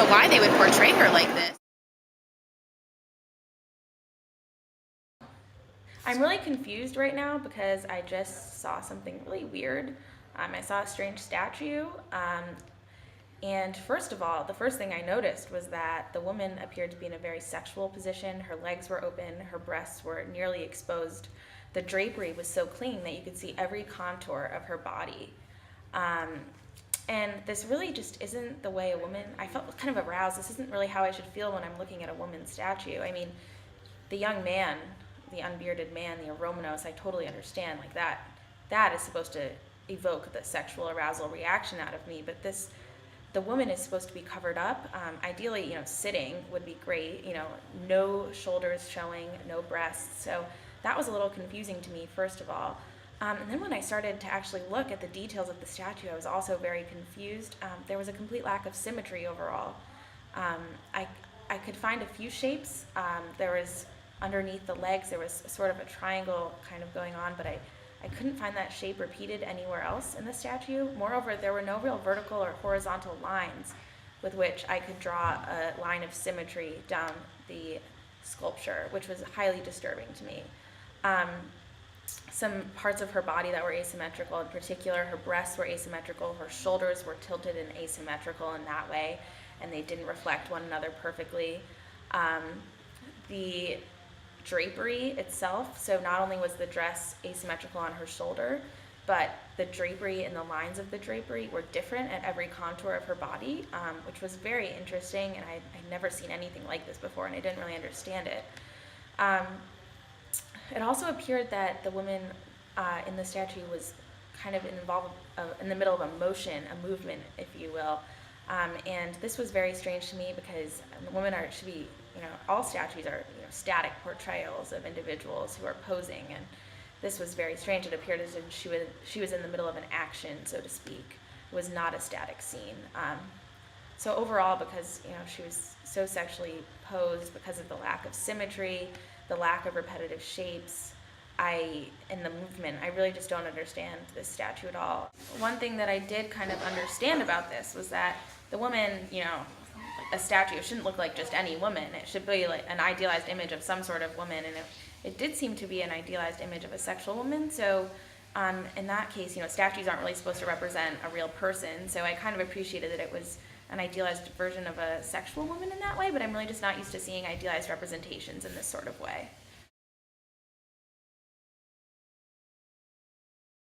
know why they would portray her like this. I'm really confused right now because I just saw something really weird. I saw a strange statue. And first of all, the first thing I noticed was that the woman appeared to be in a very sexual position. Her legs were open, her breasts were nearly exposed. The drapery was so clean that you could see every contour of her body. And this really just isn't the way a woman, I felt kind of aroused. This isn't really how I should feel when I'm looking at a woman's statue. I mean, the young man, the unbearded man, the aromanos, I totally understand. Like that is supposed to evoke the sexual arousal reaction out of me. But the woman is supposed to be covered up. Ideally, sitting would be great. No shoulders showing, no breasts. So that was a little confusing to me, first of all. And then when I started to actually look at the details of the statue, I was also very confused. There was a complete lack of symmetry overall. I could find a few shapes. There was underneath the legs, there was sort of a triangle kind of going on, but I couldn't find that shape repeated anywhere else in the statue. Moreover, there were no real vertical or horizontal lines with which I could draw a line of symmetry down the sculpture, which was highly disturbing to me. Some parts of her body that were asymmetrical, in particular, her breasts were asymmetrical, her shoulders were tilted and asymmetrical in that way, and they didn't reflect one another perfectly. The drapery itself, so not only was the dress asymmetrical on her shoulder, but the drapery and the lines of the drapery were different at every contour of her body, which was very interesting, and I'd never seen anything like this before, and I didn't really understand it. It also appeared that the woman in the statue was kind of involved in the middle of a motion, a movement, if you will. And this was very strange to me because women should be, all statues are static portrayals of individuals who are posing, and this was very strange. It appeared as if she was in the middle of an action, so to speak. It was not a static scene. So overall, because she was so sexually posed, because of the lack of symmetry, the lack of repetitive shapes, in the movement, I really just don't understand this statue at all. One thing that I did kind of understand about this was that the woman, a statue shouldn't look like just any woman. It should be like an idealized image of some sort of woman, and it did seem to be an idealized image of a sexual woman. So in that case, statues aren't really supposed to represent a real person, so I kind of appreciated that it was an idealized version of a sexual woman in that way, but I'm really just not used to seeing idealized representations in this sort of way.